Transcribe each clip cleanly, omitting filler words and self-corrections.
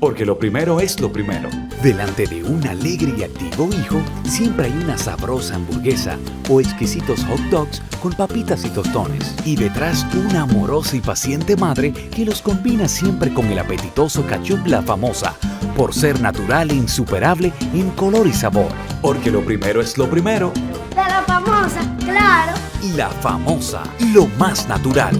Porque lo primero es lo primero. Delante de un alegre y activo hijo, siempre hay una sabrosa hamburguesa o exquisitos hot dogs con papitas y tostones. Y detrás una amorosa y paciente madre que los combina siempre con el apetitoso ketchup La Famosa, por ser natural e insuperable en color y sabor. Porque lo primero es lo primero. De La Famosa, claro. La Famosa, lo más natural.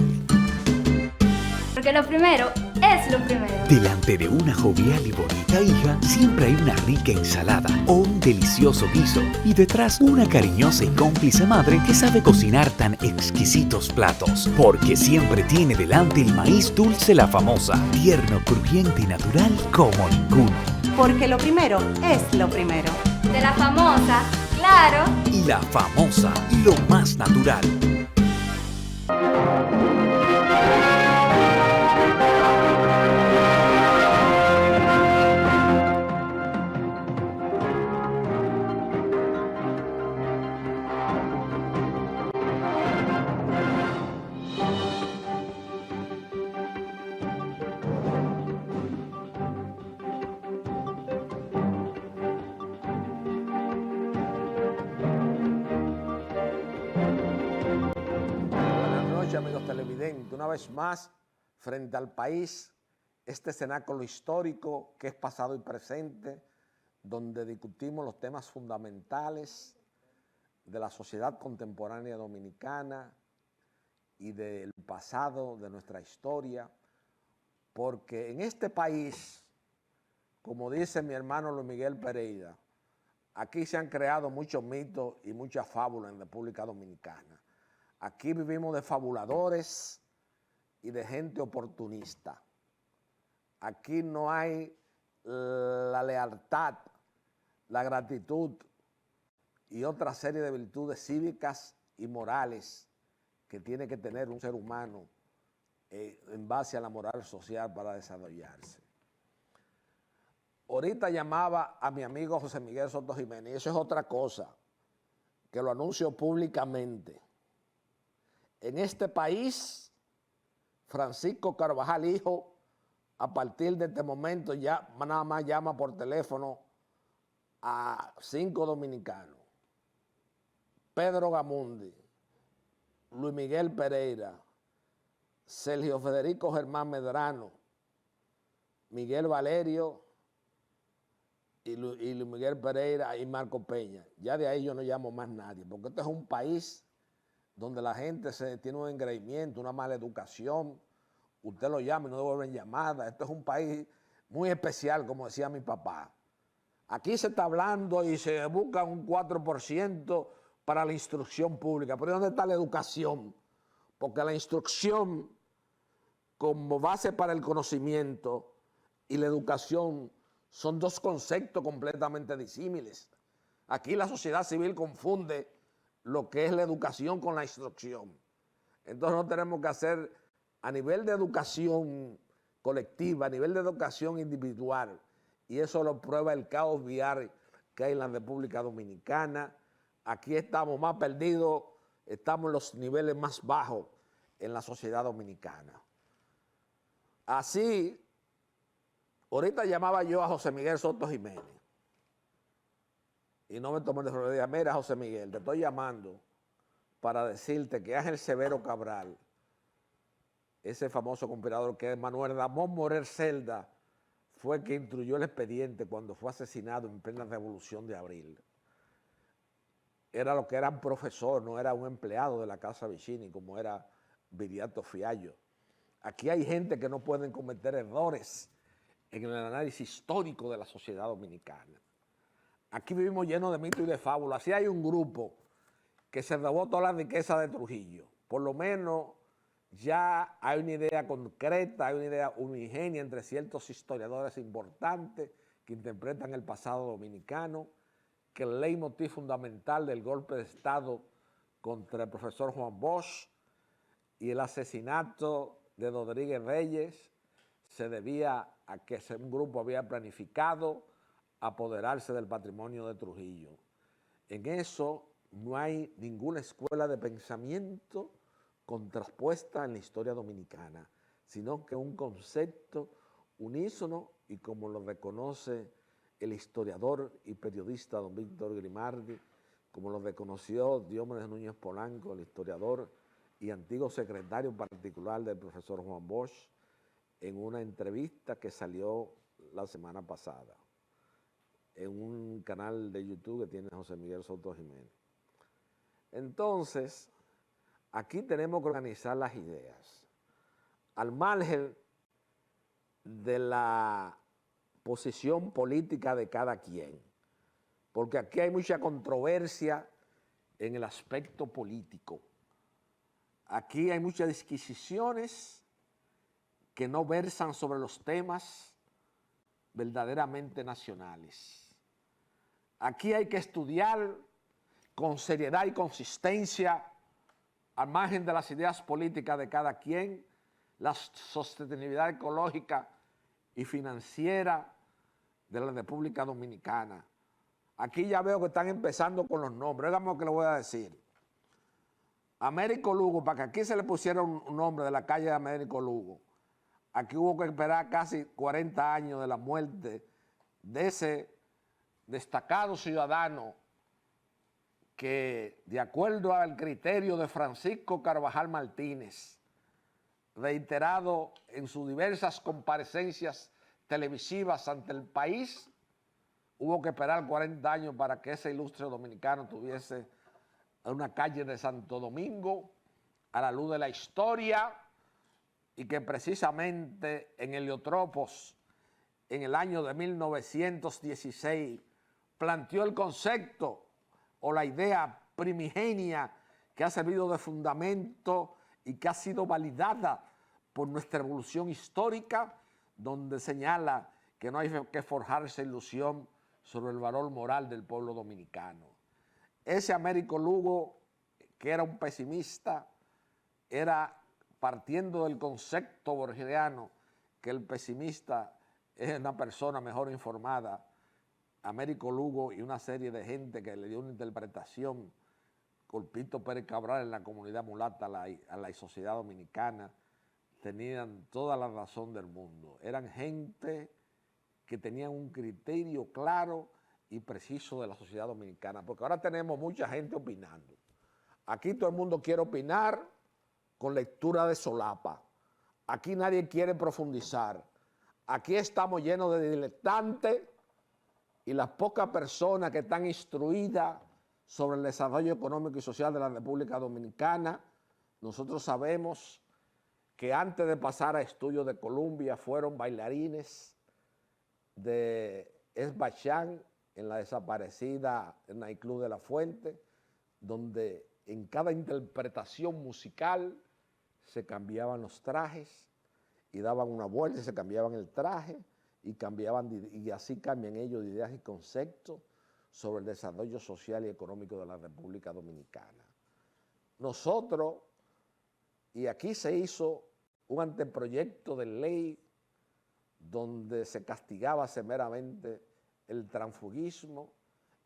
Porque lo primero es lo primero. Delante de una jovial y bonita hija, siempre hay una rica ensalada o un delicioso guiso. Y detrás una cariñosa y cómplice madre que sabe cocinar tan exquisitos platos. Porque siempre tiene delante el maíz dulce La Famosa, tierno, crujiente y natural como ninguno. Porque lo primero es lo primero. De La Famosa, claro. La Famosa, lo más natural. Amigos televidentes, una vez más, frente al país, este cenáculo histórico que es pasado y presente, donde discutimos los temas fundamentales de la sociedad contemporánea dominicana y del pasado, de nuestra historia, porque en este país, como dice mi hermano Luis Miguel Pereira, aquí se han creado muchos mitos y muchas fábulas en República Dominicana. Aquí vivimos de fabuladores y de gente oportunista. Aquí no hay la lealtad, la gratitud y otra serie de virtudes cívicas y morales que tiene que tener un ser humano en base a la moral social para desarrollarse. Ahorita llamaba a mi amigo José Miguel Soto Jiménez, y eso es otra cosa, que lo anuncio públicamente. En este país, Francisco Carvajal Hijo, a partir de este momento ya nada más llama por teléfono a 5 dominicanos. Pedro Gamundi, Luis Miguel Pereira, Sergio Federico Germán Medrano, Miguel Valerio y Luis Miguel Pereira y Marco Peña. Ya de ahí yo no llamo más nadie, porque este es un país donde la gente tiene un engreimiento, una mala educación, usted lo llama y no devuelven llamada. Esto es un país muy especial, como decía mi papá. Aquí se está hablando y se busca un 4% para la instrucción pública, pero ¿dónde está la educación? Porque la instrucción como base para el conocimiento y la educación son dos conceptos completamente disímiles. Aquí la sociedad civil confunde lo que es la educación con la instrucción. Entonces no tenemos que hacer a nivel de educación colectiva, a nivel de educación individual, y eso lo prueba el caos vial que hay en la República Dominicana. Aquí estamos más perdidos, estamos en los niveles más bajos en la sociedad dominicana. Así, ahorita llamaba yo a José Miguel Soto Jiménez, y no me tomé de Florida. Mira, José Miguel, te estoy llamando para decirte que Ángel Severo Cabral, ese famoso conspirador que es Manuel Ramón Morel Celda, fue el que instruyó el expediente cuando fue asesinado en plena Revolución de Abril. Era lo que era un profesor, no era un empleado de la Casa Vicini, como era Viriato Fiallo. Aquí hay gente que no pueden cometer errores en el análisis histórico de la sociedad dominicana. Aquí vivimos llenos de mitos y de fábulas. Así hay un grupo que se robó toda la riqueza de Trujillo. Por lo menos ya hay una idea concreta, hay una idea unigénea entre ciertos historiadores importantes que interpretan el pasado dominicano, que el leitmotiv fundamental del golpe de Estado contra el profesor Juan Bosch y el asesinato de Rodríguez Reyes se debía a que un grupo había planificado apoderarse del patrimonio de Trujillo. En eso no hay ninguna escuela de pensamiento contrapuesta en la historia dominicana, sino que un concepto unísono y como lo reconoce el historiador y periodista don Víctor Grimaldi, como lo reconoció Diomedes Núñez Polanco, el historiador y antiguo secretario particular del profesor Juan Bosch, en una entrevista que salió la semana pasada en un canal de YouTube que tiene José Miguel Soto Jiménez. Entonces, aquí tenemos que organizar las ideas, al margen de la posición política de cada quien, porque aquí hay mucha controversia en el aspecto político. Aquí hay muchas disquisiciones que no versan sobre los temas verdaderamente nacionales. Aquí hay que estudiar con seriedad y consistencia, al margen de las ideas políticas de cada quien, la sostenibilidad ecológica y financiera de la República Dominicana. Aquí ya veo que están empezando con los nombres. Oigan lo que le voy a decir. Américo Lugo, para que aquí se le pusiera un nombre de la calle de Américo Lugo, aquí hubo que esperar casi 40 años de la muerte de ese destacado ciudadano que, de acuerdo al criterio de Francisco Carvajal Martínez, reiterado en sus diversas comparecencias televisivas ante el país, hubo que esperar 40 años para que ese ilustre dominicano tuviese una calle de Santo Domingo a la luz de la historia, y que precisamente en Heliotropos, en el año de 1916, planteó el concepto o la idea primigenia que ha servido de fundamento y que ha sido validada por nuestra evolución histórica, donde señala que no hay que forjarse ilusión sobre el valor moral del pueblo dominicano. Ese Américo Lugo, que era un pesimista, era partiendo del concepto borgiano que el pesimista es una persona mejor informada. Américo Lugo y una serie de gente que le dio una interpretación, Corpito Pérez Cabral en la comunidad mulata, a la sociedad dominicana, tenían toda la razón del mundo. Eran gente que tenían un criterio claro y preciso de la sociedad dominicana, porque ahora tenemos mucha gente opinando. Aquí todo el mundo quiere opinar con lectura de solapa. Aquí nadie quiere profundizar. Aquí estamos llenos de diletantes y las pocas personas que están instruidas sobre el desarrollo económico y social de la República Dominicana, nosotros sabemos que antes de pasar a estudios de Columbia fueron bailarines de Esbachán en la desaparecida Nightclub de la Fuente, donde en cada interpretación musical se cambiaban los trajes y daban una vuelta y se cambiaban el traje y así cambian ellos de ideas y conceptos sobre el desarrollo social y económico de la República Dominicana. Nosotros, y aquí se hizo un anteproyecto de ley donde se castigaba severamente el transfugismo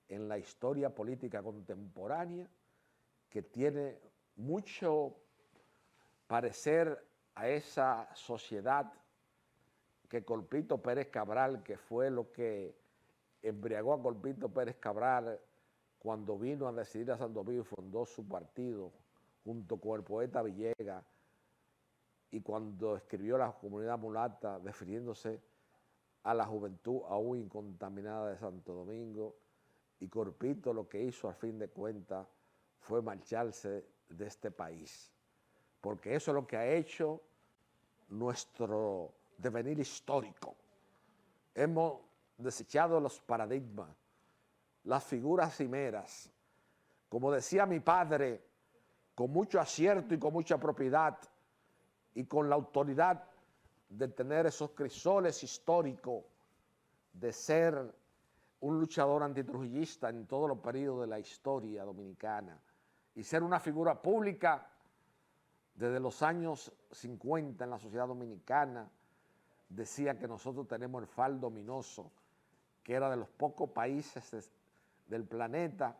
en la historia política contemporánea, que tiene mucho parecer a esa sociedad que Corpito Pérez Cabral, que fue lo que embriagó a Corpito Pérez Cabral cuando vino a decidir a Santo Domingo y fundó su partido junto con el poeta Villegas, y cuando escribió La Comunidad Mulata, refiriéndose a la juventud aún incontaminada de Santo Domingo, y Corpito lo que hizo al fin de cuentas fue marcharse de este país, porque eso es lo que ha hecho nuestro devenir histórico. Hemos desechado los paradigmas, las figuras cimeras. Como decía mi padre, con mucho acierto y con mucha propiedad, y con la autoridad de tener esos crisoles históricos, de ser un luchador antitrujillista en todos los periodos de la historia dominicana y ser una figura pública desde los años 50 en la sociedad dominicana. Decía que nosotros tenemos el fardo ominoso, que era de los pocos países del planeta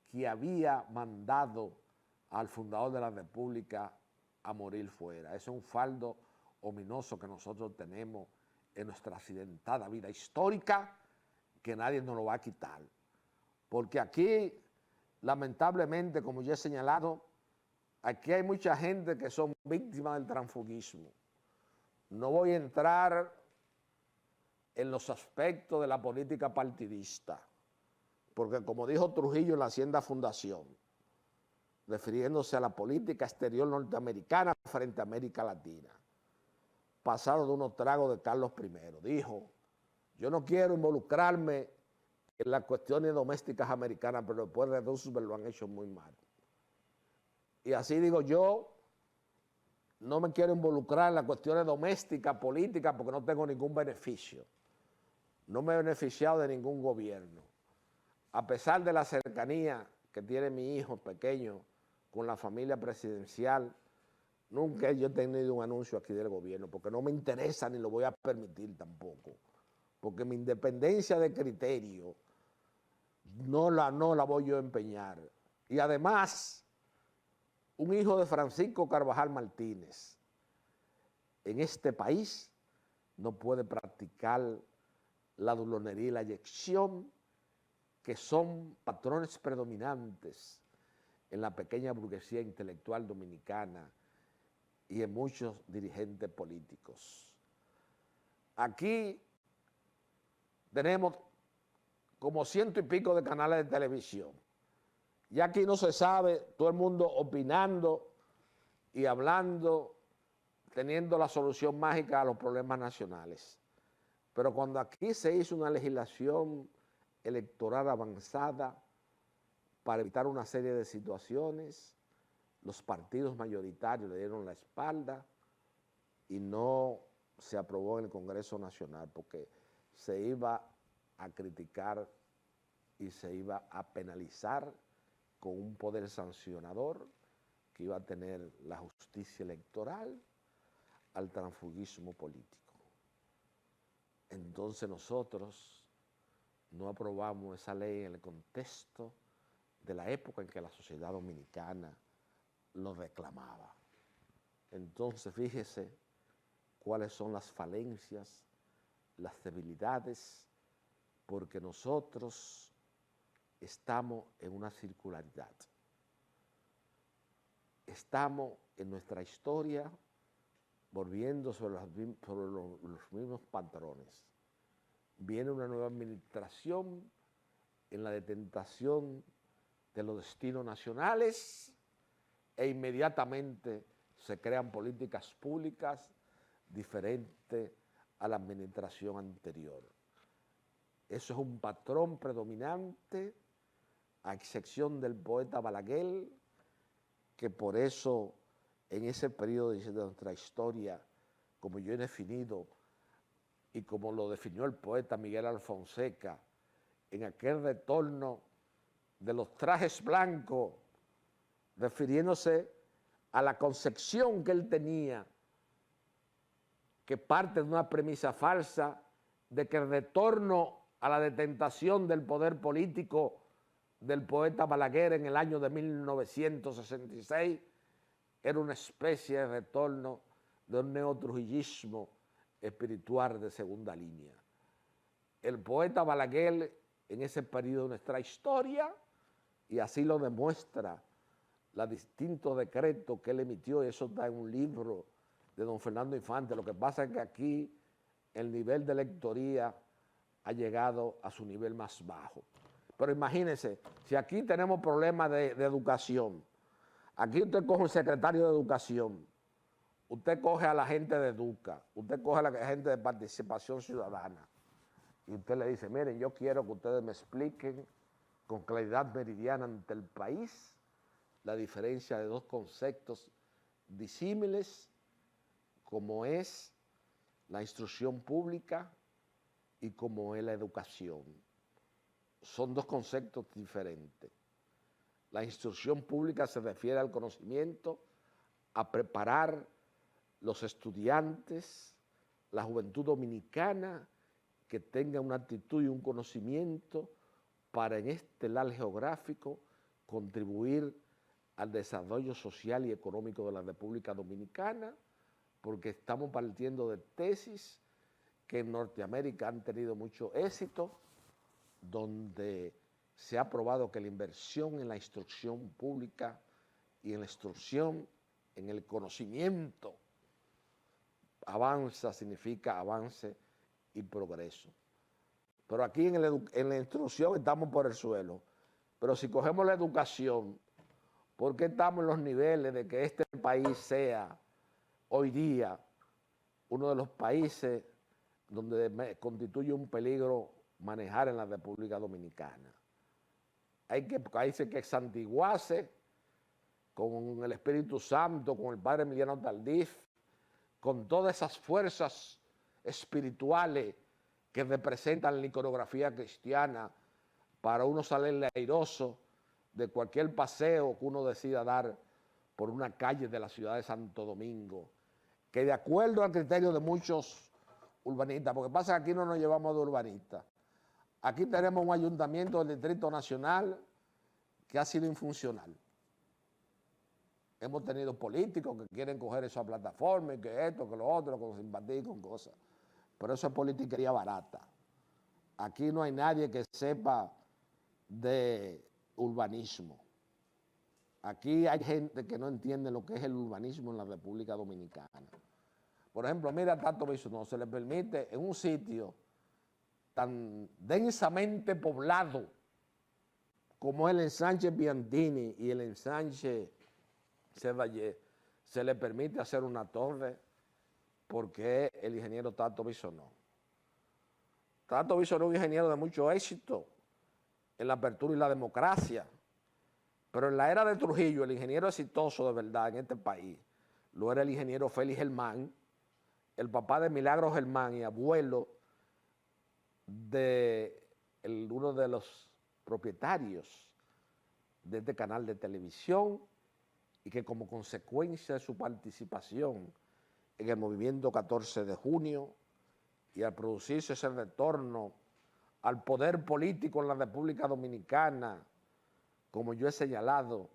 que había mandado al fundador de la República a morir fuera. Ese es un fardo ominoso que nosotros tenemos en nuestra accidentada vida histórica que nadie nos lo va a quitar. Porque aquí, lamentablemente, como ya he señalado, aquí hay mucha gente que son víctimas del transfugismo. No voy a entrar en los aspectos de la política partidista, porque como dijo Trujillo en la Hacienda Fundación, refiriéndose a la política exterior norteamericana frente a América Latina, pasado de unos tragos de Carlos I, dijo: yo no quiero involucrarme en las cuestiones domésticas americanas, pero después de Roosevelt lo han hecho muy mal. Y así digo yo, no me quiero involucrar en las cuestiones domésticas, políticas, porque no tengo ningún beneficio. No me he beneficiado de ningún gobierno. A pesar de la cercanía que tiene mi hijo pequeño con la familia presidencial, nunca yo he tenido un anuncio aquí del gobierno, porque no me interesa ni lo voy a permitir tampoco. Porque mi independencia de criterio no la voy yo a empeñar. Y además, un hijo de Francisco Carvajal Martínez en este país no puede practicar la dulzonería y la eyección, que son patrones predominantes en la pequeña burguesía intelectual dominicana y en muchos dirigentes políticos. Aquí tenemos como 100 y pico de canales de televisión. Y aquí no se sabe, todo el mundo opinando y hablando, teniendo la solución mágica a los problemas nacionales. Pero cuando aquí se hizo una legislación electoral avanzada para evitar una serie de situaciones, los partidos mayoritarios le dieron la espalda y no se aprobó en el Congreso Nacional porque se iba a criticar y se iba a penalizar con un poder sancionador que iba a tener la justicia electoral al transfugismo político. Entonces nosotros no aprobamos esa ley en el contexto de la época en que la sociedad dominicana lo reclamaba. Entonces fíjese cuáles son las falencias, las debilidades, porque nosotros estamos en una circularidad. Estamos en nuestra historia volviendo sobre los mismos patrones. Viene una nueva administración en la detentación de los destinos nacionales e inmediatamente se crean políticas públicas diferentes a la administración anterior. Eso es un patrón predominante, a excepción del poeta Balaguer, que por eso en ese periodo de nuestra historia, como yo he definido y como lo definió el poeta Miguel Alfonseca, en aquel retorno de los trajes blancos, refiriéndose a la concepción que él tenía, que parte de una premisa falsa de que el retorno a la detentación del poder político del poeta Balaguer en el año de 1966 era una especie de retorno de un neotrujillismo espiritual de segunda línea. El poeta Balaguer en ese periodo de nuestra historia, y así lo demuestra los distintos decretos que él emitió, y eso está en un libro de don Fernando Infante. Lo que pasa es que aquí el nivel de lectoría ha llegado a su nivel más bajo. Pero imagínense, si aquí tenemos problemas de educación, aquí usted coge un secretario de educación, usted coge a la gente de Educa, usted coge a la gente de participación ciudadana, y usted le dice: miren, yo quiero que ustedes me expliquen con claridad meridiana ante el país la diferencia de dos conceptos disímiles, como es la instrucción pública y como es la educación. Son dos conceptos diferentes. La instrucción pública se refiere al conocimiento, a preparar los estudiantes, la juventud dominicana, que tenga una actitud y un conocimiento para en este lado geográfico contribuir al desarrollo social y económico de la República Dominicana, porque estamos partiendo de tesis que en Norteamérica han tenido mucho éxito, donde se ha probado que la inversión en la instrucción pública y en la instrucción, en el conocimiento, avanza, significa avance y progreso. Pero aquí en la instrucción estamos por el suelo. Pero si cogemos la educación, ¿por qué estamos en los niveles de que este país sea hoy día uno de los países donde constituye un peligro manejar en la República Dominicana? Hay que santiguarse con el Espíritu Santo, con el Padre Emiliano Tardif, con todas esas fuerzas espirituales que representan la iconografía cristiana, para uno salir airoso de cualquier paseo que uno decida dar por una calle de la ciudad de Santo Domingo, que de acuerdo al criterio de muchos urbanistas, porque pasa que aquí no nos llevamos de urbanistas, aquí tenemos un ayuntamiento del Distrito Nacional que ha sido infuncional. Hemos tenido políticos que quieren coger esa plataforma y que esto, que lo otro, con simpatía y con cosas. Pero eso es politiquería barata. Aquí no hay nadie que sepa de urbanismo. Aquí hay gente que no entiende lo que es el urbanismo en la República Dominicana. Por ejemplo, mira, Tato Bisonó, se le permite en un sitio tan densamente poblado como el ensanche Piantini y el ensanche Cedallé, se le permite hacer una torre porque el ingeniero Tato Bisonó. Tato Bisonó es un ingeniero de mucho éxito en la apertura y la democracia, pero en la era de Trujillo, el ingeniero exitoso de verdad en este país, lo era el ingeniero Félix Germán, el papá de Milagros Germán y abuelo de uno de los propietarios de este canal de televisión, y que como consecuencia de su participación en el movimiento 14 de junio y al producirse ese retorno al poder político en la República Dominicana, como yo he señalado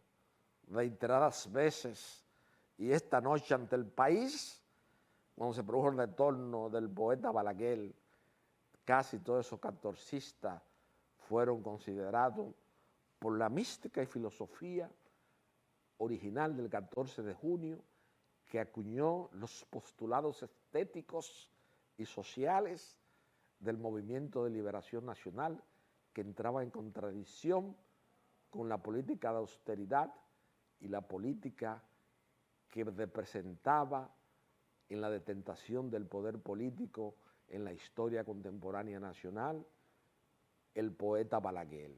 reiteradas veces, y esta noche ante el país, cuando se produjo el retorno del poeta Balaguer, casi todos esos catorcistas fueron considerados por la mística y filosofía original del 14 de junio, que acuñó los postulados estéticos y sociales del movimiento de liberación nacional, que entraba en contradicción con la política de austeridad y la política que representaba en la detentación del poder político en la historia contemporánea nacional el poeta Balaguer.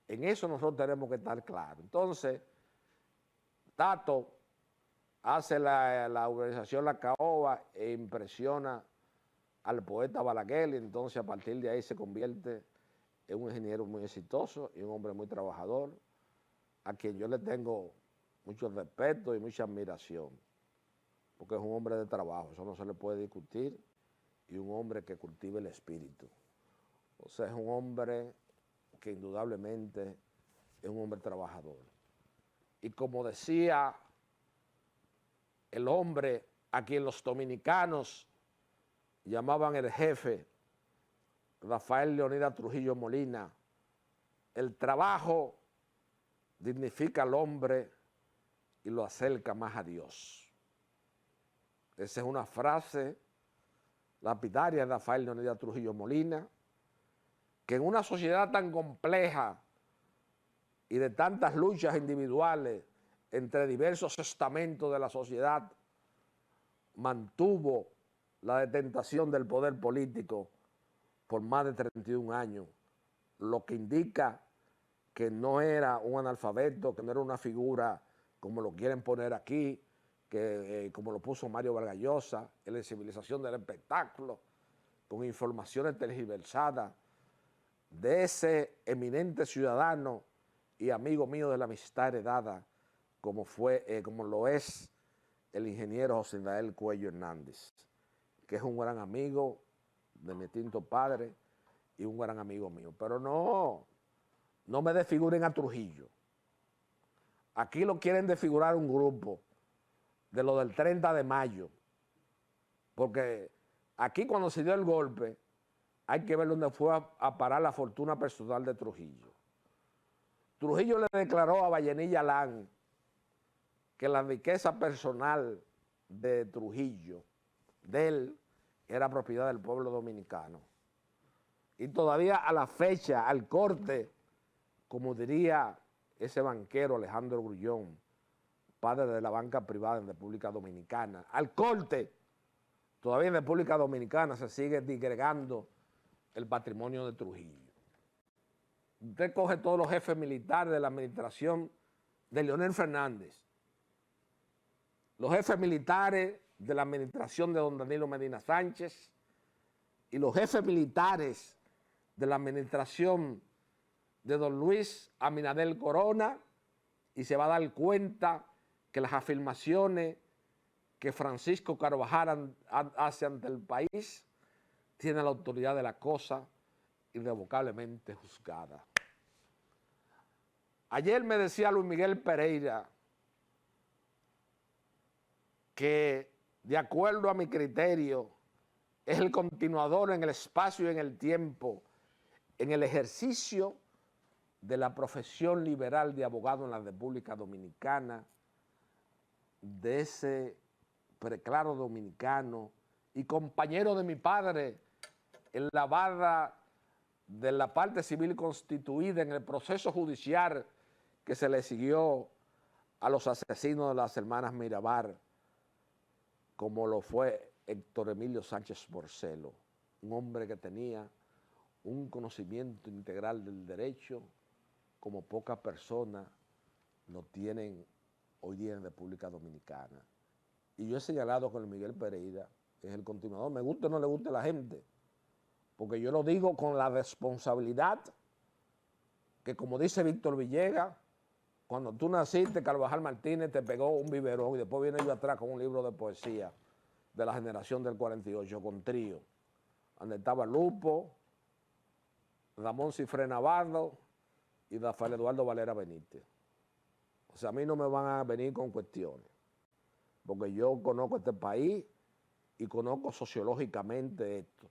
En eso nosotros tenemos que estar claros. Entonces, Tato hace la organización La Caoba e impresiona al poeta Balaguer, y entonces a partir de ahí se convierte en un ingeniero muy exitoso y un hombre muy trabajador, a quien yo le tengo mucho respeto y mucha admiración, porque es un hombre de trabajo, eso no se le puede discutir, y un hombre que cultiva el espíritu. O sea, es un hombre que indudablemente es un hombre trabajador. Y como decía el hombre a quien los dominicanos llamaban el jefe, Rafael Leonidas Trujillo Molina, el trabajo dignifica al hombre y lo acerca más a Dios. Esa es una frase lapidaria de Rafael Leonidas Trujillo Molina, que en una sociedad tan compleja y de tantas luchas individuales entre diversos estamentos de la sociedad, mantuvo la detentación del poder político por más de 31 años, lo que indica que no era un analfabeto, que no era una figura como lo quieren poner aquí, que como lo puso Mario Vargas Llosa, en la civilización del espectáculo, con informaciones tergiversadas de ese eminente ciudadano y amigo mío de la amistad heredada, como lo es el ingeniero José Israel Cuello Hernández, que es un gran amigo de mi extinto padre y un gran amigo mío. Pero no me desfiguren a Trujillo. Aquí lo quieren desfigurar un grupo de lo del 30 de mayo, porque Aquí cuando se dio el golpe, hay que ver dónde fue a parar la fortuna personal de Trujillo. Trujillo le declaró a Vallenilla Land que la riqueza personal de Trujillo, de él, era propiedad del pueblo dominicano. Y todavía a la fecha, al corte, como diría ese banquero Alejandro Grullón, padre de la banca privada en República Dominicana, al corte, todavía en República Dominicana se sigue disgregando el patrimonio de Trujillo. Usted coge todos los jefes militares de la administración de Leonel Fernández, los jefes militares de la administración de don Danilo Medina Sánchez y los jefes militares de la administración de don Luis Abinader Corona, y se va a dar cuenta que las afirmaciones que Francisco Carvajal hace ante el país tienen la autoridad de la cosa irrevocablemente juzgada. Ayer me decía Luis Miguel Pereira que, de acuerdo a mi criterio, es el continuador en el espacio y en el tiempo, en el ejercicio de la profesión liberal de abogado en la República Dominicana, de ese preclaro dominicano y compañero de mi padre en la barra de la parte civil constituida en el proceso judicial que se le siguió a los asesinos de las hermanas Mirabal, como lo fue Héctor Emilio Sánchez Borcelo, un hombre que tenía un conocimiento integral del derecho como pocas personas lo tienen hoy día en República Dominicana. Y yo he señalado con Miguel Pereira, es el continuador, me guste o no le guste a la gente, porque yo lo digo con la responsabilidad que, como dice Víctor Villegas, cuando tú naciste, Carvajal Martínez te pegó un biberón y después viene yo atrás con un libro de poesía de la generación del 48 con Trío, donde estaba Lupo, Ramón Cifré Navarro y Rafael Eduardo Valera Benítez. O sea, a mí no me van a venir con cuestiones, porque yo conozco este país y conozco sociológicamente esto.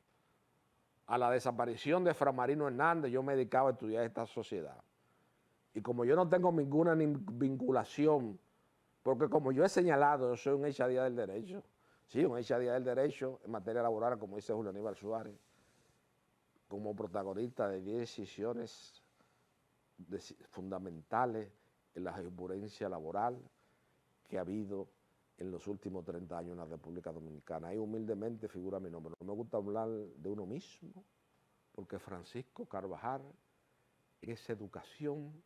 A la desaparición de Fray Marino Hernández yo me dedicaba a estudiar esta sociedad. Y como yo no tengo ninguna vinculación, porque como yo he señalado, yo soy un echadía del derecho, sí, un echadía del derecho en materia laboral, como dice Julio Aníbal Suárez, como protagonista de 10 decisiones fundamentales en la jurisprudencia laboral que ha habido en los últimos 30 años en la República Dominicana. Ahí humildemente figura mi nombre. No me gusta hablar de uno mismo, porque Francisco Carvajal, en esa educación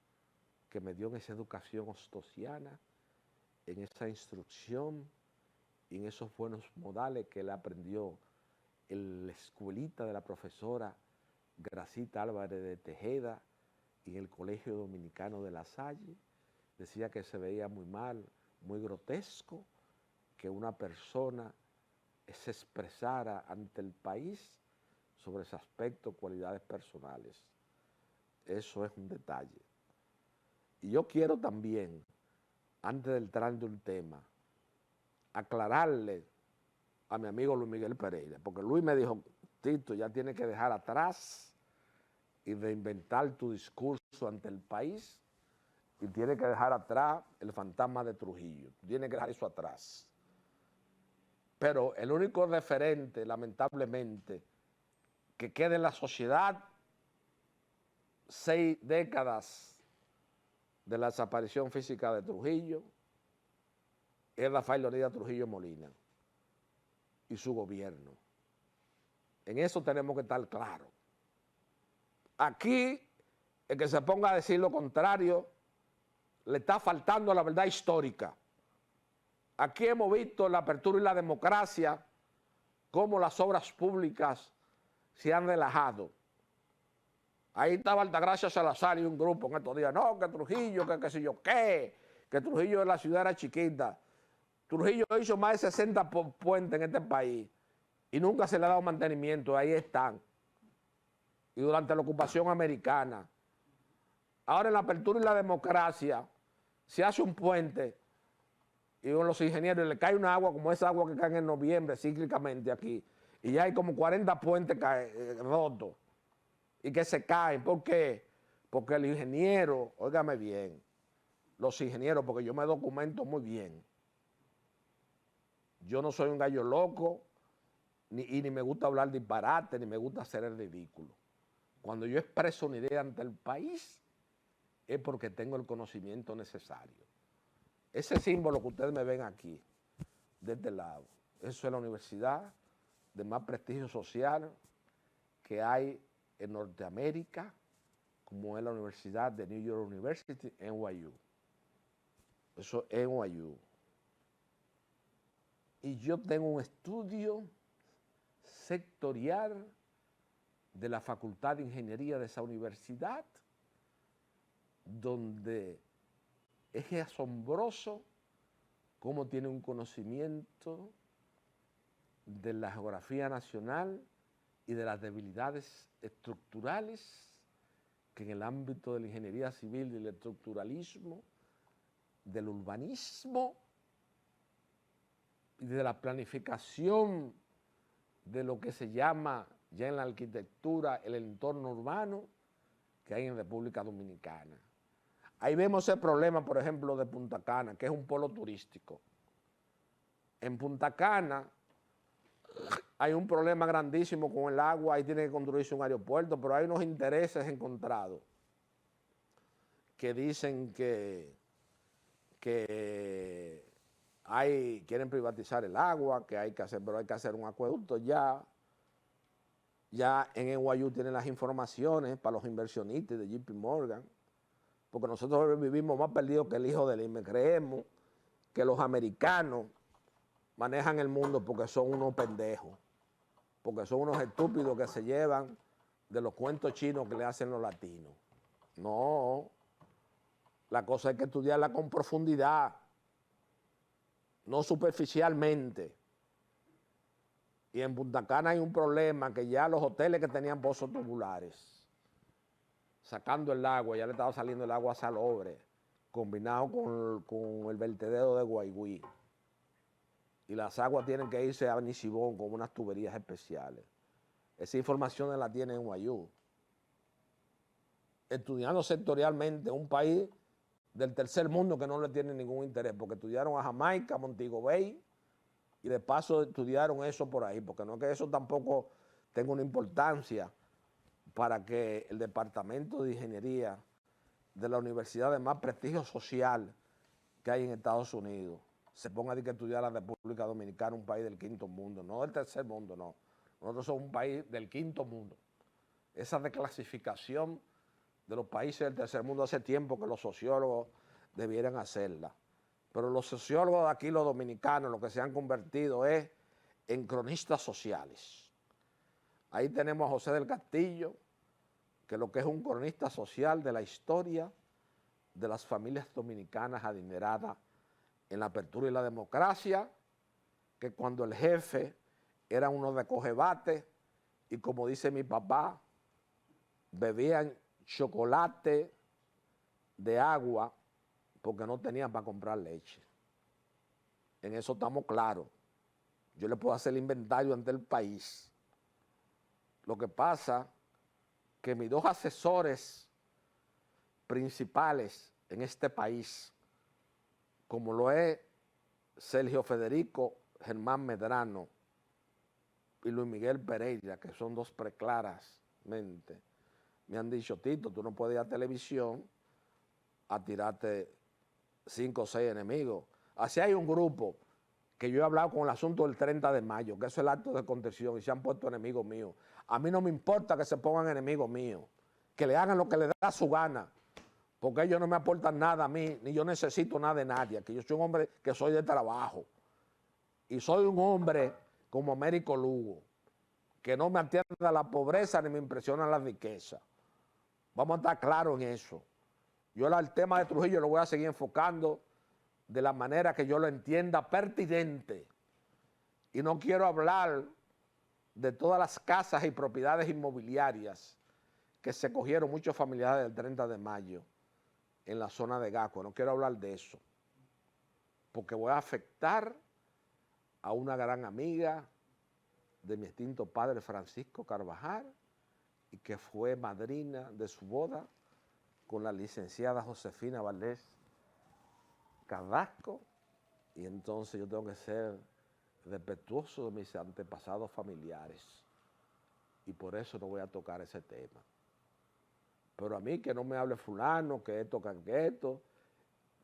que me dio, en esa educación ostosiana, en esa instrucción y en esos buenos modales que él aprendió en la escuelita de la profesora Gracita Álvarez de Tejeda y en el Colegio Dominicano de La Salle, decía que se veía muy mal, muy grotesco, que una persona se expresara ante el país sobre ese aspecto, cualidades personales. Eso es un detalle. Y yo quiero también, antes de entrar en un tema, aclararle a mi amigo Luis Miguel Pereira, porque Luis me dijo, Tito, ya tienes que dejar atrás y reinventar tu discurso ante el país y tienes que dejar atrás el fantasma de Trujillo, tienes que dejar eso atrás. Pero el único referente, lamentablemente, que queda en la sociedad 6 décadas de la desaparición física de Trujillo es Rafael Leonidas Trujillo Molina y su gobierno. En eso tenemos que estar claros. Aquí, el que se ponga a decir lo contrario, le está faltando la verdad histórica. Aquí hemos visto la apertura y la democracia, cómo las obras públicas se han relajado. Ahí estaba Altagracia Salazar y un grupo en estos días, no, que Trujillo, que qué sé yo qué, que Trujillo la ciudad era chiquita. Trujillo hizo más de 60 puentes en este país y nunca se le ha dado mantenimiento, ahí están. Y durante la ocupación americana. Ahora en la apertura y la democracia se hace un puente y los ingenieros le cae una agua como esa agua que cae en noviembre cíclicamente aquí Y ya hay como 40 puentes rotos y que se caen. ¿Por qué? Porque el ingeniero, óigame bien, los ingenieros, porque yo me documento muy bien. Yo no soy un gallo loco, ni me gusta hablar disparate, ni me gusta hacer el ridículo. Cuando yo expreso una idea ante el país, es porque tengo el conocimiento necesario. Ese símbolo que ustedes me ven aquí, de este lado, eso es la universidad de más prestigio social que hay en Norteamérica, como es la Universidad de New York University, NYU. Eso es NYU. Y yo tengo un estudio sectorial de la Facultad de Ingeniería de esa universidad, donde es asombroso cómo tiene un conocimiento de la geografía nacional y de las debilidades estructurales que en el ámbito de la ingeniería civil, del estructuralismo, del urbanismo y de la planificación de lo que se llama ya en la arquitectura el entorno urbano que hay en República Dominicana. Ahí vemos el problema, por ejemplo, de Punta Cana, que es un polo turístico. En Punta Cana hay un problema grandísimo con el agua, ahí tiene que construirse un aeropuerto, pero hay unos intereses encontrados que dicen que quieren privatizar el agua, que hay que hacer, pero hay que hacer un acueducto ya. Ya en NYU tienen las informaciones para los inversionistas de JP Morgan, porque nosotros vivimos más perdidos que el hijo del IME. Creemos que los americanos manejan el mundo porque son unos pendejos, porque son unos estúpidos que se llevan de los cuentos chinos que le hacen los latinos. No, la cosa es que estudiarla con profundidad, no superficialmente. Y en Punta Cana hay un problema que ya los hoteles que tenían pozos tubulares, sacando el agua, ya le estaba saliendo el agua salobre, combinado con el vertedero de Guaigüí. Y las aguas tienen que irse a Nisibón con unas tuberías especiales. Esa información la tiene en NYU. Estudiando sectorialmente un país del tercer mundo que no le tiene ningún interés, porque estudiaron a Jamaica, Montego Bay, y de paso estudiaron eso por ahí, porque no es que eso tampoco tenga una importancia para que el Departamento de Ingeniería de la universidad de más prestigio social que hay en Estados Unidos se ponga a estudiar la República Dominicana, un país del quinto mundo, no del tercer mundo, no. Nosotros somos un país del quinto mundo. Esa declasificación de los países del tercer mundo hace tiempo que los sociólogos debieran hacerla. Pero los sociólogos de aquí, los dominicanos, lo que se han convertido es en cronistas sociales. Ahí tenemos a José del Castillo, que lo que es un cronista social de la historia de las familias dominicanas adineradas en la apertura y la democracia, que cuando el jefe era uno de cogebate y como dice mi papá, bebían chocolate de agua porque no tenían para comprar leche. En eso estamos claros. Yo le puedo hacer el inventario ante el país. Lo que pasa que mis dos asesores principales en este país, como lo es Sergio Federico Germán Medrano y Luis Miguel Pereira, que son dos preclaras mente, me han dicho: Tito, tú no puedes ir a televisión a tirarte 5 o 6 enemigos. Así hay un grupo que yo he hablado con el asunto del 30 de mayo, que eso es el acto de contención, y se han puesto enemigos míos. A mí no me importa que se pongan enemigos míos, que le hagan lo que les da su gana, porque ellos no me aportan nada a mí, ni yo necesito nada de nadie, que yo soy un hombre que soy de trabajo, y soy un hombre como Américo Lugo, que no me atiende a la pobreza ni me impresiona la riqueza. Vamos a estar claros en eso. Yo el tema de Trujillo lo voy a seguir enfocando de la manera que yo lo entienda pertinente. Y no quiero hablar de todas las casas y propiedades inmobiliarias que se cogieron muchos familiares del 30 de mayo en la zona de Gascue. No quiero hablar de eso, porque voy a afectar a una gran amiga de mi extinto padre Francisco Carvajal y que fue madrina de su boda con la licenciada Josefina Valdés Carrasco, y entonces yo tengo que ser respetuoso de mis antepasados familiares y por eso no voy a tocar ese tema. Pero a mí que no me hable fulano, que esto,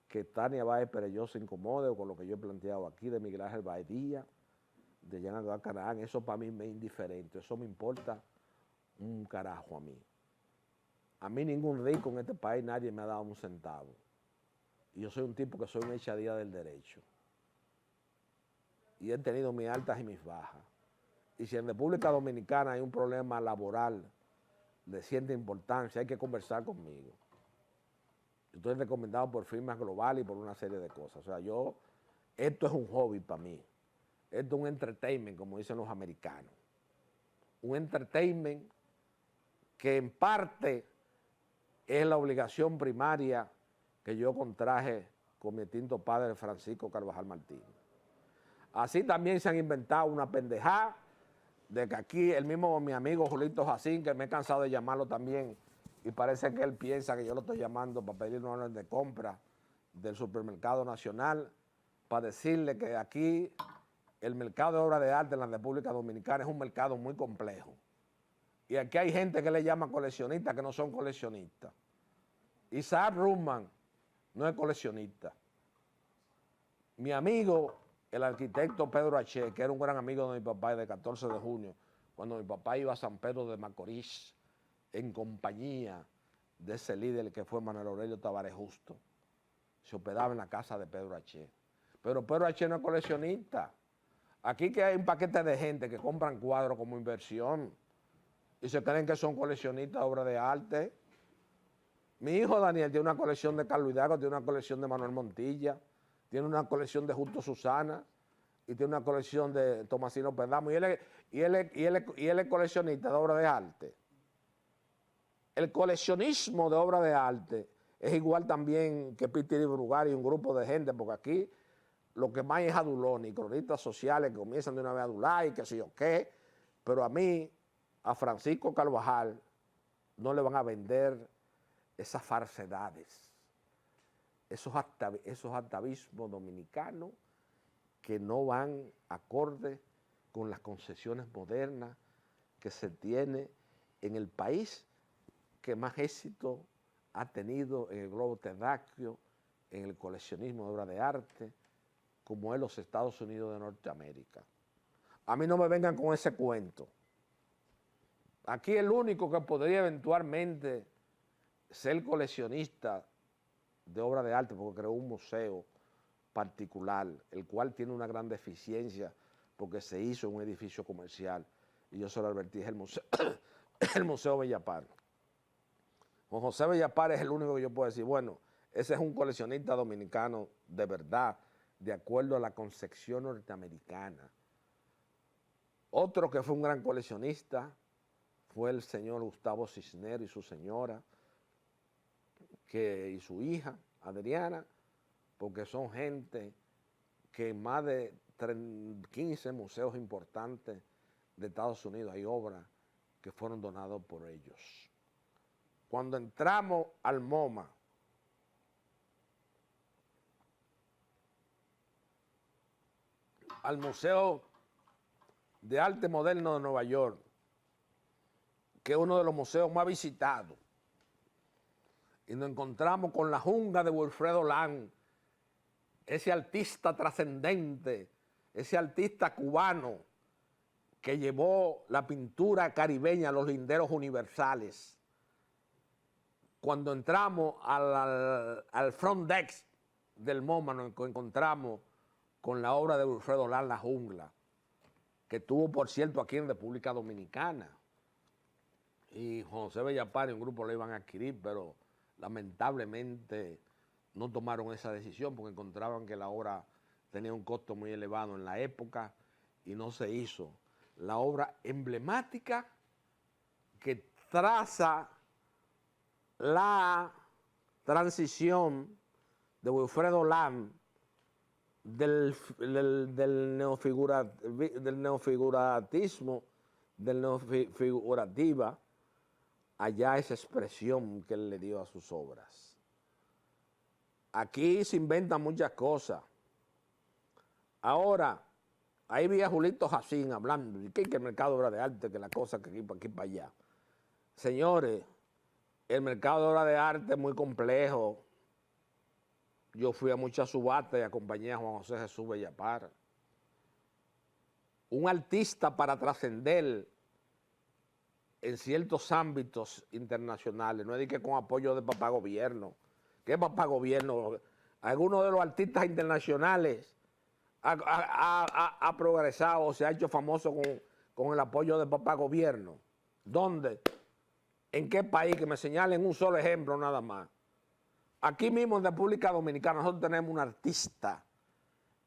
que Tania Báez Perelló se incomode con lo que yo he planteado aquí de Miguel Ángel Báez Díaz, de Jean Alvar Canaán, eso para mí me es indiferente, eso me importa un carajo a mí. A mí ningún rico en este país, nadie me ha dado un centavo. Y yo soy un tipo que soy un echadía del derecho. Y he tenido mis altas y mis bajas. Y si en República Dominicana hay un problema laboral de cierta importancia, hay que conversar conmigo. Yo estoy recomendado por firmas globales y por una serie de cosas. O sea, esto es un hobby para mí. Esto es un entertainment, como dicen los americanos. Un entertainment que en parte es la obligación primaria que yo contraje con mi extinto padre Francisco Carvajal Martínez. Así también se han inventado una pendejada de que aquí el mismo mi amigo Julito Jacín, que me he cansado de llamarlo también, y parece que él piensa que yo lo estoy llamando para pedir una orden de compra del Supermercado Nacional, para decirle que aquí el mercado de obras de arte en la República Dominicana es un mercado muy complejo. Y aquí hay gente que le llama coleccionistas que no son coleccionistas. Isaac Ruman no es coleccionista. Mi amigo, el arquitecto Pedro H., que era un gran amigo de mi papá de 14 de junio, cuando mi papá iba a San Pedro de Macorís en compañía de ese líder que fue Manuel Aurelio Tavares Justo, se hospedaba en la casa de Pedro H. Pero Pedro H. no es coleccionista. Aquí que hay un paquete de gente que compran cuadros como inversión y se creen que son coleccionistas de obras de arte. Mi hijo Daniel tiene una colección de Carlos Hidalgo, tiene una colección de Manuel Montilla, tiene una colección de Justo Susana y tiene una colección de Tomasino Perdomo. Y él es coleccionista de obras de arte. El coleccionismo de obras de arte es igual también que Pitiri Brugal y un grupo de gente, porque aquí lo que más es adulón y cronistas sociales que comienzan de una vez a adular y qué sé yo qué, pero a mí, a Francisco Carvajal, no le van a vender esas falsedades, esos atavismos dominicanos que no van acorde con las concesiones modernas que se tiene en el país que más éxito ha tenido en el globo terráqueo, en el coleccionismo de obras de arte, como es los Estados Unidos de Norteamérica. A mí no me vengan con ese cuento. Aquí el único que podría eventualmente ser coleccionista de obras de arte, porque creó un museo particular, el cual tiene una gran deficiencia porque se hizo en un edificio comercial, y yo se lo advertí, es el Museo Bellapar. Juan José Bellapar es el único que yo puedo decir, bueno, ese es un coleccionista dominicano de verdad, de acuerdo a la concepción norteamericana. Otro que fue un gran coleccionista fue el señor Gustavo Cisneros y su señora, y su hija, Adriana, porque son gente que en más de 15 museos importantes de Estados Unidos hay obras que fueron donadas por ellos. Cuando entramos al MoMA, al Museo de Arte Moderno de Nueva York, que es uno de los museos más visitados, y nos encontramos con la jungla de Wilfredo Lang, ese artista trascendente, ese artista cubano que llevó la pintura caribeña a los linderos universales. Cuando entramos al front deck del MoMA, nos encontramos con la obra de Wilfredo Lang, La Jungla, que tuvo, por cierto, aquí en República Dominicana. Y José Bellapar y un grupo lo iban a adquirir, pero lamentablemente no tomaron esa decisión porque encontraban que la obra tenía un costo muy elevado en la época y no se hizo. La obra emblemática que traza la transición de Wilfredo Lang del neofiguratismo, del neofigurativa, allá esa expresión que él le dio a sus obras. Aquí se inventan muchas cosas. Ahora, ahí vi a Julito Jacín hablando, que el mercado de obra de arte, que la cosa que aquí para allá. Señores, el mercado de obra de arte es muy complejo. Yo fui a muchas subastas y acompañé a Juan José Jesús Bellapar. Un artista para trascender en ciertos ámbitos internacionales, no es de que con apoyo de papá gobierno. ¿Qué papá gobierno? Algunos de los artistas internacionales ha progresado o se ha hecho famoso con el apoyo de papá gobierno. ¿Dónde? ¿En qué país? Que me señalen un solo ejemplo nada más. Aquí mismo en República Dominicana nosotros tenemos un artista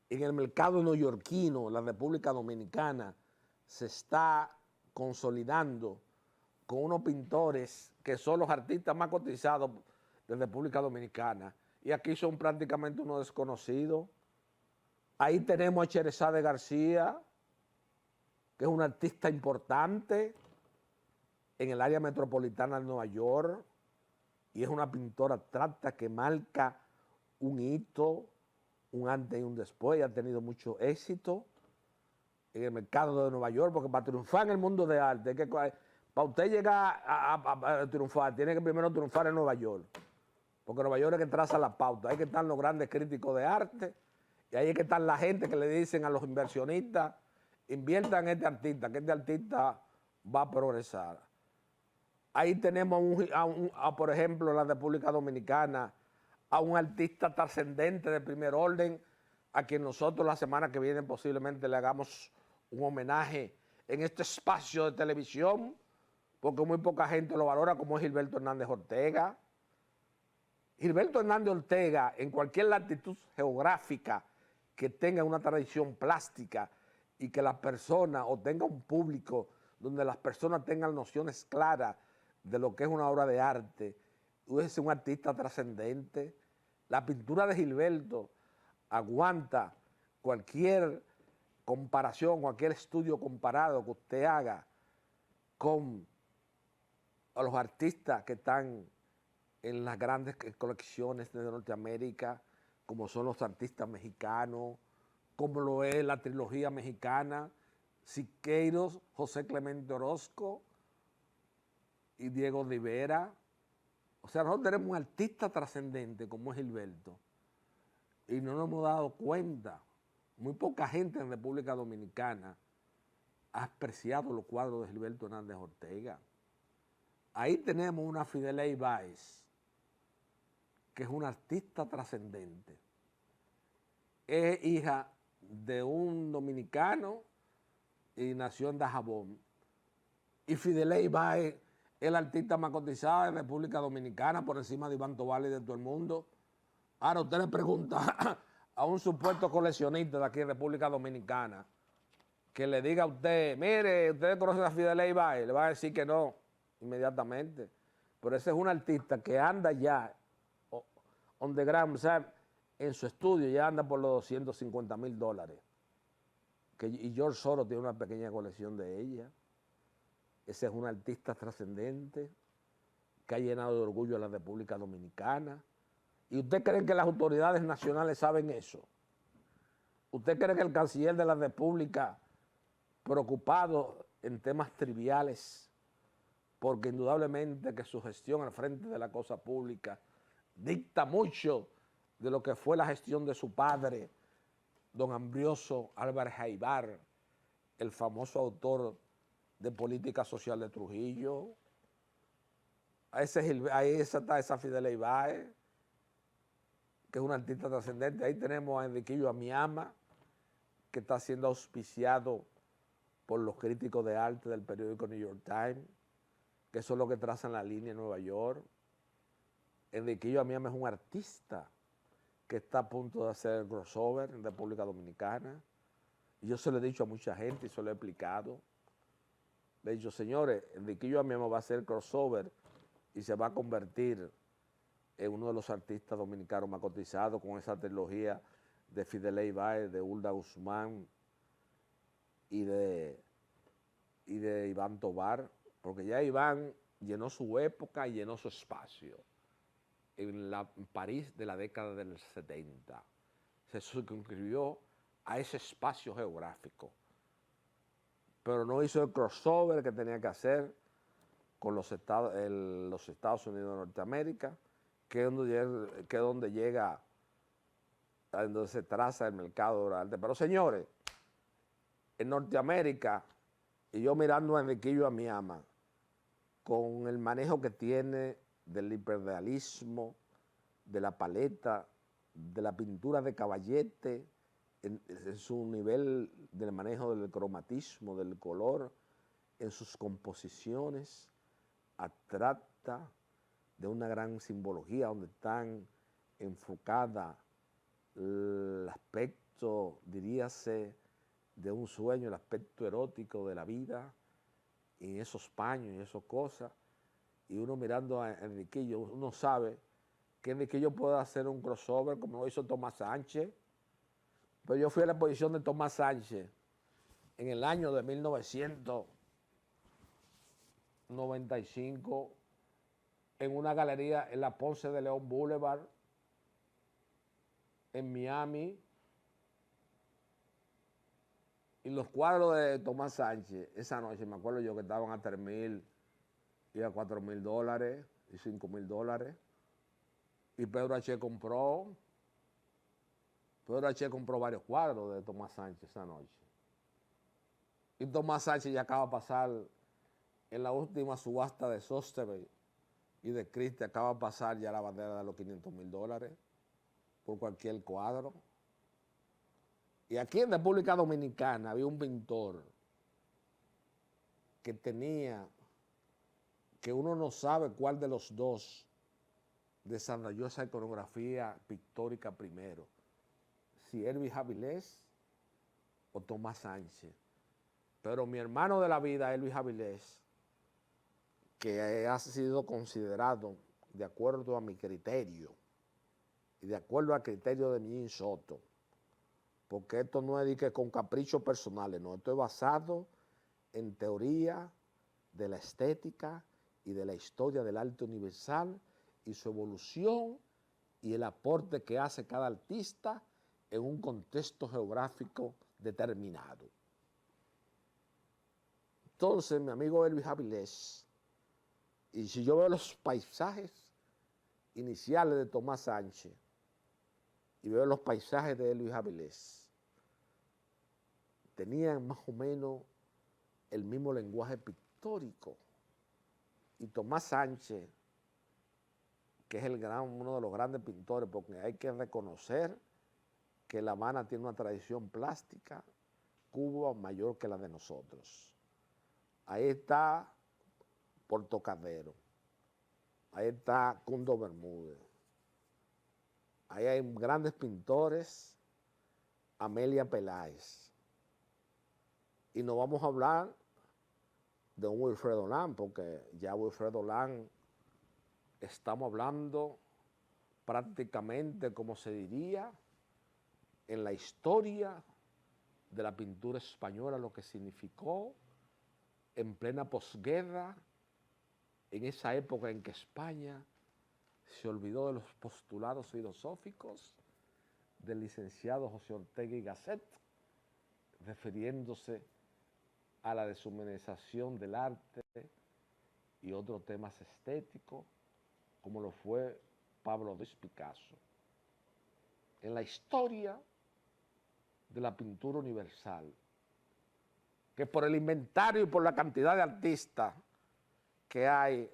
en el mercado neoyorquino, la República Dominicana, se está consolidando con unos pintores que son los artistas más cotizados de República Dominicana. Y aquí son prácticamente unos desconocidos. Ahí tenemos a Cherezade García, que es una artista importante en el área metropolitana de Nueva York, y es una pintora abstracta que marca un hito, un antes y un después, y ha tenido mucho éxito en el mercado de Nueva York, porque para triunfar en el mundo de arte, para usted llegar a triunfar, tiene que primero triunfar en Nueva York, porque Nueva York es que traza la pauta, ahí que están los grandes críticos de arte, y ahí es que están la gente que le dicen a los inversionistas, inviertan en este artista, que este artista va a progresar. Ahí tenemos, por ejemplo, en la República Dominicana, a un artista trascendente de primer orden, a quien nosotros la semana que viene posiblemente le hagamos un homenaje en este espacio de televisión, porque muy poca gente lo valora, como es Gilberto Hernández Ortega. Gilberto Hernández Ortega, en cualquier latitud geográfica que tenga una tradición plástica y que las personas, o tenga un público donde las personas tengan nociones claras de lo que es una obra de arte, es un artista trascendente. La pintura de Gilberto aguanta cualquier comparación, cualquier estudio comparado que usted haga con los artistas que están en las grandes colecciones de Norteamérica, como son los artistas mexicanos, como lo es la trilogía mexicana, Siqueiros, José Clemente Orozco y Diego Rivera. O sea, nosotros tenemos un artista trascendente como es Gilberto y no nos hemos dado cuenta. Muy poca gente en República Dominicana ha apreciado los cuadros de Gilberto Hernández Ortega. Ahí tenemos una Fideley Báez, que es una artista trascendente. Es hija de un dominicano y nació en Dajabón. Y Fideley Báez es la artista más cotizada de República Dominicana, por encima de Iván Tobar y de todo el mundo. Ahora usted le pregunta a un supuesto coleccionista de aquí en República Dominicana que le diga a usted, mire, ¿usted conoce a Fideley Báez? Le va a decir que no, inmediatamente. Pero ese es un artista que anda ya on the ground, o sea, en su estudio ya anda por los $250,000. Y George Soros tiene una pequeña colección de ella. Ese es un artista trascendente que ha llenado de orgullo a la República Dominicana. ¿Y usted cree que las autoridades nacionales saben eso? ¿Usted cree que el canciller de la República, preocupado en temas triviales, porque indudablemente que su gestión al frente de la cosa pública dicta mucho de lo que fue la gestión de su padre, don Ambrioso Álvarez Jaibar, el famoso autor de Política Social de Trujillo? Ahí está esa Fideley Báez, que es un artista trascendente. Ahí tenemos a Enriquillo Amiama, que está siendo auspiciado por los críticos de arte del periódico New York Times, que son los que trazan la línea en Nueva York. Enriquillo Amiama es un artista que está a punto de hacer el crossover en República Dominicana. Y yo se lo he dicho a mucha gente y se lo he explicado. Le he dicho, señores, Enriquillo Amiama va a hacer el crossover y se va a convertir en uno de los artistas dominicanos más cotizados con esa trilogía de Fideley Báez, de Hulda Guzmán y de Iván Tobar, porque ya Iván llenó su época y llenó su espacio en París de la década del 70. Se suscribió a ese espacio geográfico, pero no hizo el crossover que tenía que hacer con los Estados Unidos de Norteamérica, que es donde llega, donde se traza el mercado del arte. Pero señores, en Norteamérica, y yo mirando a Enriquillo a mi ama, con el manejo que tiene del hiperrealismo, de la paleta, de la pintura de Caballete, en su nivel del manejo del cromatismo, del color, en sus composiciones abstractas, de una gran simbología, donde están enfocadas el aspecto, diríase, de un sueño, el aspecto erótico de la vida, y esos paños y esas cosas. Y uno mirando a Enriquillo, uno sabe que Enriquillo puede hacer un crossover como lo hizo Tomás Sánchez. Pero yo fui a la exposición de Tomás Sánchez en el año de 1995 en una galería en la Ponce de León Boulevard, en Miami. Y los cuadros de Tomás Sánchez, esa noche, me acuerdo yo que estaban a $3,000 y a $4,000 y $5,000. Y Pedro H. compró varios cuadros de Tomás Sánchez esa noche. Y Tomás Sánchez ya acaba de pasar en la última subasta de Sotheby's y de Christie, acaba de pasar ya la bandera de los $500,000 por cualquier cuadro. Y aquí en República Dominicana había un pintor que uno no sabe cuál de los dos desarrolló esa iconografía pictórica primero, si Elvis Avilés o Tomás Sánchez. Pero mi hermano de la vida, Elvis Avilés, que ha sido considerado, de acuerdo a mi criterio y de acuerdo al criterio de Mijín Soto, porque esto no es de que con caprichos personales, no, esto es basado en teoría de la estética y de la historia del arte universal y su evolución y el aporte que hace cada artista en un contexto geográfico determinado. Entonces, mi amigo Elvis Avilés, y si yo veo los paisajes iniciales de Tomás Sánchez y veo los paisajes de Elvis Avilés, tenían más o menos el mismo lenguaje pictórico. Y Tomás Sánchez, que es uno de los grandes pintores, porque hay que reconocer que La Habana tiene una tradición plástica, Cuba mayor que la de nosotros. Ahí está Portocadero, ahí está Cundo Bermúdez, ahí hay grandes pintores, Amelia Peláez. Y no vamos a hablar de un Wilfredo Lang, porque ya Wilfredo Lang estamos hablando prácticamente, como se diría, en la historia de la pintura española, lo que significó en plena posguerra, en esa época en que España se olvidó de los postulados filosóficos del licenciado José Ortega y Gasset, refiriéndose a la deshumanización del arte y otros temas estéticos, como lo fue Pablo Ruiz Picasso. En la historia de la pintura universal, que por el inventario y por la cantidad de artistas que hay,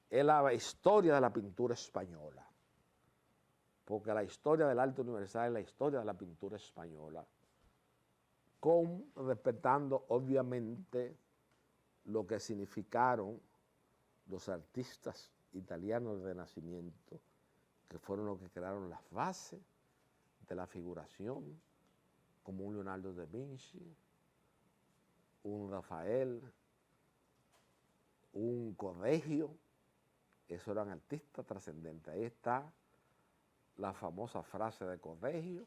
es la historia de la pintura española, porque la historia del arte universal es la historia de la pintura española, respetando obviamente lo que significaron los artistas italianos del Renacimiento, que fueron los que crearon las bases de la figuración, como un Leonardo da Vinci, un Rafael, un Correggio. Esos eran artistas trascendentes. Ahí está la famosa frase de Correggio,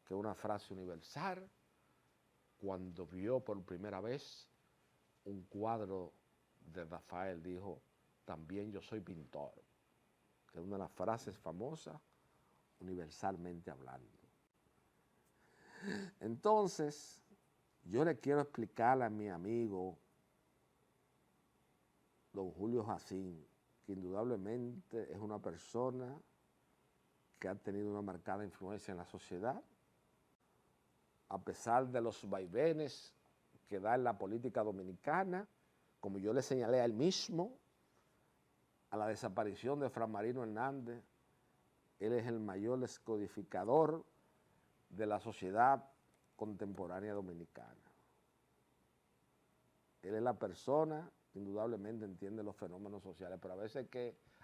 que es una frase universal, cuando vio por primera vez un cuadro de Rafael, dijo, también yo soy pintor, que es una de las frases famosas universalmente hablando. Entonces, yo le quiero explicar a mi amigo don Julio Jacín, que indudablemente es una persona que ha tenido una marcada influencia en la sociedad, a pesar de los vaivenes que da en la política dominicana, como yo le señalé a él mismo, a la desaparición de Fran Marino Hernández, él es el mayor descodificador de la sociedad contemporánea dominicana. Él es la persona que indudablemente entiende los fenómenos sociales, pero a veces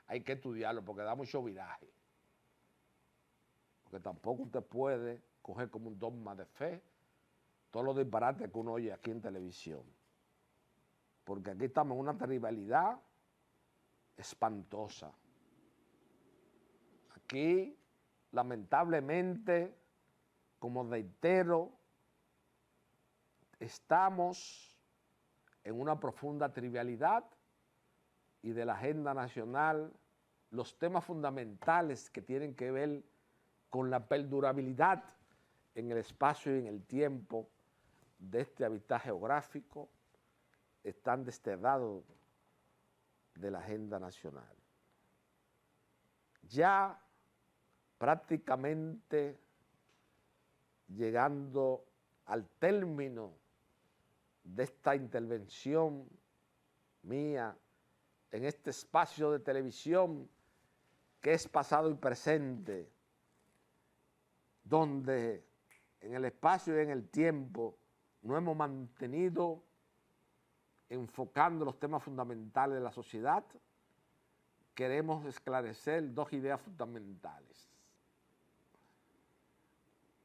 hay que estudiarlo porque da mucho viraje. Porque tampoco usted puede coger como un dogma de fe todos los disparates que uno oye aquí en televisión. Porque aquí estamos en una rivalidad espantosa. Aquí, lamentablemente, como reitero, estamos en una profunda trivialidad y de la agenda nacional, los temas fundamentales que tienen que ver con la perdurabilidad en el espacio y en el tiempo de este hábitat geográfico están desterrados de la agenda nacional. Ya prácticamente llegando al término de esta intervención mía en este espacio de televisión que es pasado y presente, donde en el espacio y en el tiempo nos hemos mantenido enfocando los temas fundamentales de la sociedad, queremos esclarecer dos ideas fundamentales.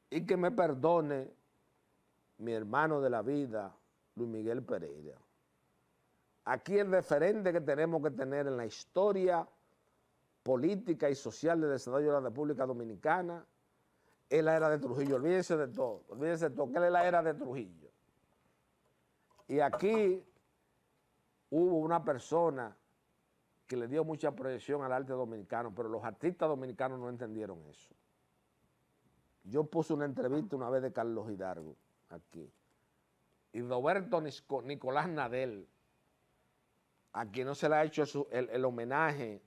Y que me perdone mi hermano de la vida, Luis Miguel Pereira. Aquí el referente que tenemos que tener en la historia política y social del desarrollo de la República Dominicana es la era de Trujillo. Olvídense de todo, que es la era de Trujillo. Y aquí hubo una persona que le dio mucha proyección al arte dominicano, pero los artistas dominicanos no entendieron eso. Yo puse una entrevista una vez de Carlos Hidalgo aquí, y Roberto Nicolás Nadel, a quien no se le ha hecho el homenaje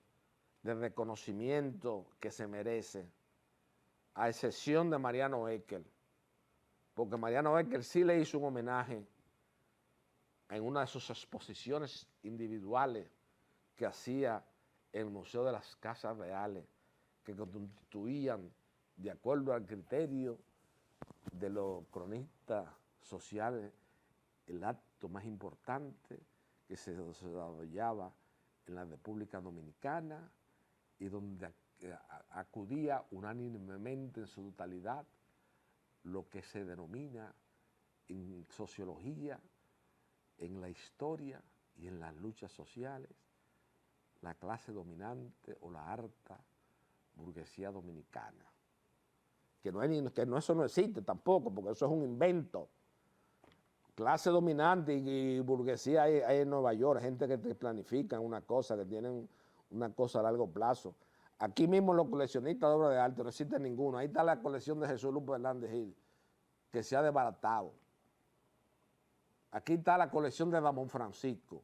de reconocimiento que se merece, a excepción de Mariano Eckel, porque Mariano Eckel sí le hizo un homenaje en una de sus exposiciones individuales que hacía en el Museo de las Casas Reales, que constituían, de acuerdo al criterio de los cronistas sociales, el acto más importante que se desarrollaba en la República Dominicana y donde acudía unánimemente en su totalidad lo que se denomina en sociología, en la historia y en las luchas sociales, la clase dominante o la alta burguesía dominicana. Eso no existe tampoco, porque eso es un invento. Clase dominante y burguesía hay en Nueva York, gente que te planifican una cosa, que tienen una cosa a largo plazo. Aquí mismo los coleccionistas de obras de arte no existe ninguno. Ahí está la colección de Jesús Lupo Hernández Gil, que se ha desbaratado. Aquí está la colección de Ramón Francisco,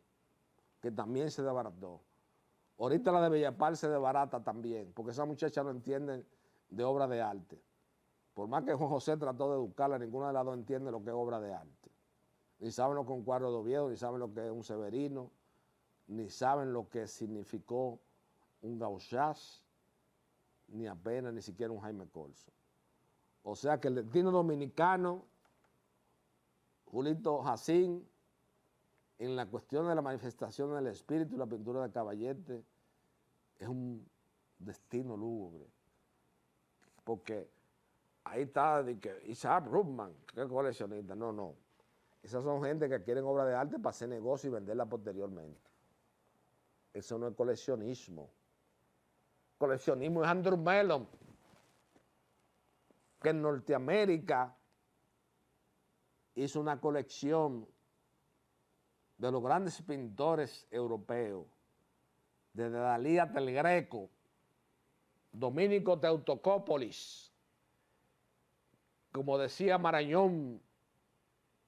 que también se desbarató. Ahorita la de Bellapal se desbarata también, porque esa muchacha no entiende de obra de arte. Por más que Juan José trató de educarla, ninguna de las dos entiende lo que es obra de arte. Ni saben lo que es un cuadro de Oviedo, ni saben lo que es un Severino, ni saben lo que significó un Gauchás, ni apenas ni siquiera un Jaime Corso. O sea que el destino dominicano, Julito Jacín, en la cuestión de la manifestación del espíritu y la pintura de Caballete, es un destino lúgubre. Porque ahí está Isaac Rubman, que es coleccionista. No. Esas son gente que quieren obra de arte para hacer negocio y venderla posteriormente. Eso no es coleccionismo. Coleccionismo es Andrew Mellon. que en Norteamérica hizo una colección de los grandes pintores europeos, desde Dalí hasta el Greco, Domenico Teotocópolis, como decía Marañón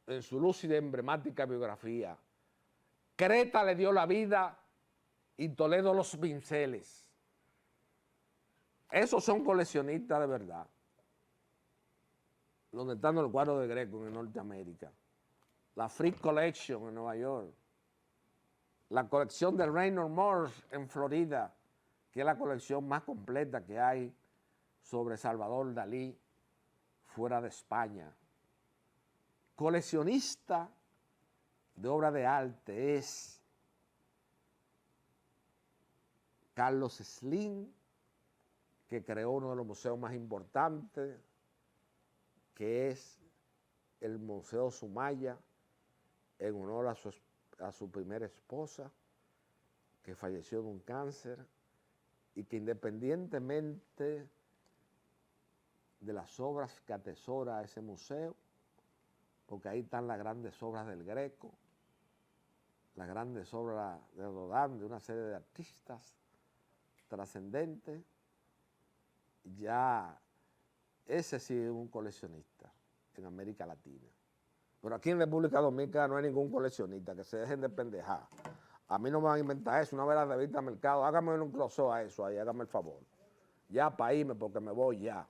en su lúcida y emblemática biografía, Creta le dio la vida y Toledo los pinceles. Esos son coleccionistas de verdad. Donde están los cuadros de Greco en Norteamérica. La Frick Collection en Nueva York. La colección de Raynor Moore en Florida, que es la colección más completa que hay sobre Salvador Dalí fuera de España. Coleccionista de obra de arte es Carlos Slim, que creó uno de los museos más importantes, que es el Museo Sumaya, en honor a su primera esposa, que falleció de un cáncer, y que independientemente de las obras que atesora ese museo, porque ahí están las grandes obras del Greco, las grandes obras de Rodin, de una serie de artistas trascendentes, ya ese sí es un coleccionista en América Latina. Pero aquí en República Dominicana no hay ningún coleccionista, que se dejen de pendejar. A mí no me van a inventar eso, una vez la revista Mercado, hágame un close a eso ahí, hágame el favor. Ya para irme, porque me voy ya.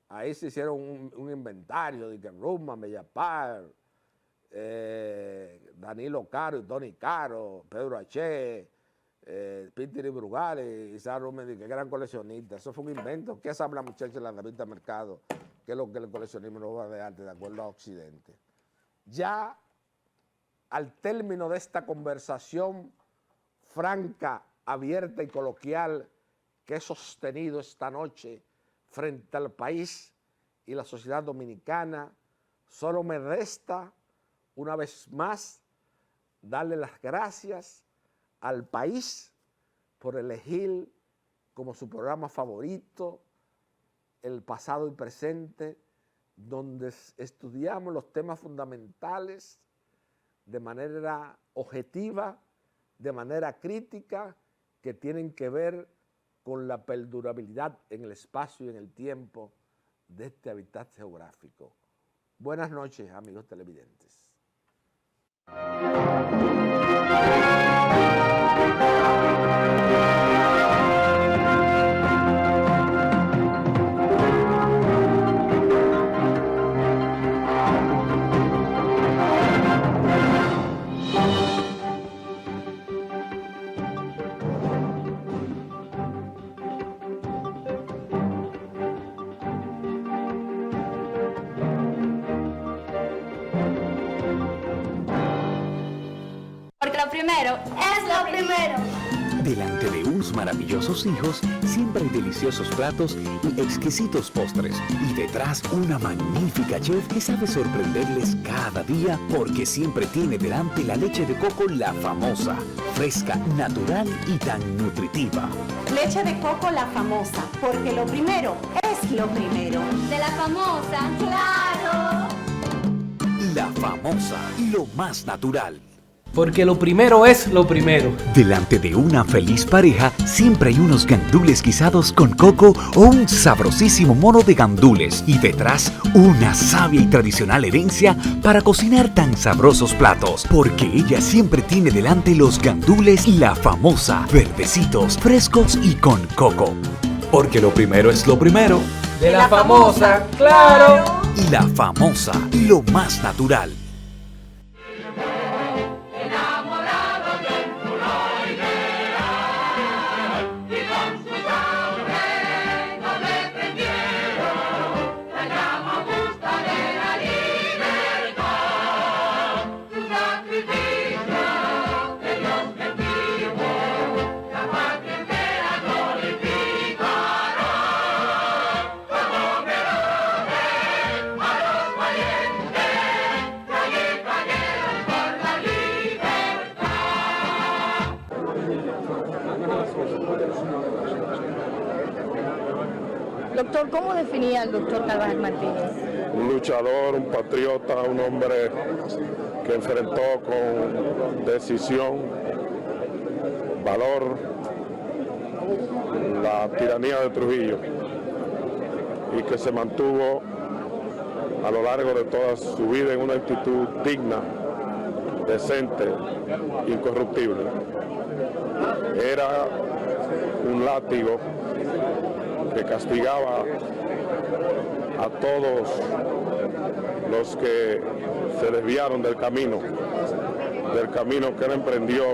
Ahí se hicieron un inventario de que Rubman, Bellapar, Danilo Caro y Tony Caro, Pedro H., Peter y Brugales y Sara Rubman, que eran coleccionistas. Eso fue un invento. ¿Qué sabe la muchacha en la revista Mercado? ¿Qué es lo que el coleccionismo no va de arte de acuerdo a Occidente? Ya al término de esta conversación franca, abierta y coloquial que he sostenido esta noche frente al país y la sociedad dominicana, solo me resta una vez más darle las gracias al país por elegir como su programa favorito el pasado y presente, donde estudiamos los temas fundamentales de manera objetiva, de manera crítica, que tienen que ver con la perdurabilidad en el espacio y en el tiempo de este hábitat geográfico. Buenas noches, amigos televidentes. Porque lo primero es lo primero. Delante de unos maravillosos hijos, siempre hay deliciosos platos y exquisitos postres. Y detrás, una magnífica chef que sabe sorprenderles cada día porque siempre tiene delante la leche de coco La Famosa. Fresca, natural y tan nutritiva. Leche de coco La Famosa, porque lo primero es lo primero. De La Famosa, claro. La Famosa, lo más natural. Porque lo primero es lo primero. Delante de una feliz pareja siempre hay unos gandules guisados con coco o un sabrosísimo mono de gandules. Y detrás una sabia y tradicional herencia para cocinar tan sabrosos platos. Porque ella siempre tiene delante los gandules La Famosa, verdecitos, frescos y con coco. Porque lo primero es lo primero. De La Famosa, claro. Y La Famosa, lo más natural. Doctor, ¿cómo definía al doctor Carvajal Martínez? Un luchador, un patriota, un hombre que enfrentó con decisión, valor, la tiranía de Trujillo y que se mantuvo a lo largo de toda su vida en una actitud digna, decente, incorruptible. Era un látigo que castigaba a todos los que se desviaron del camino que él emprendió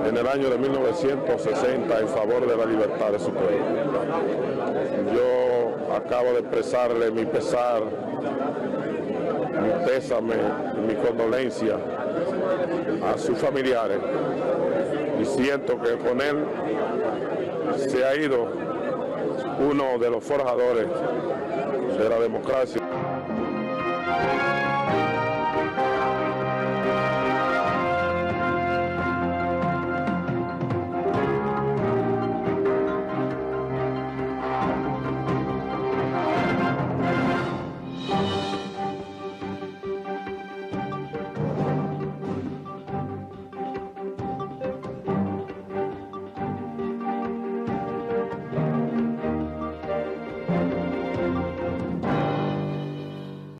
en el año de 1960 en favor de la libertad de su pueblo. Yo acabo de expresarle mi pesar, mi pésame, mi condolencia a sus familiares y siento que con él se ha ido uno de los forjadores de la democracia.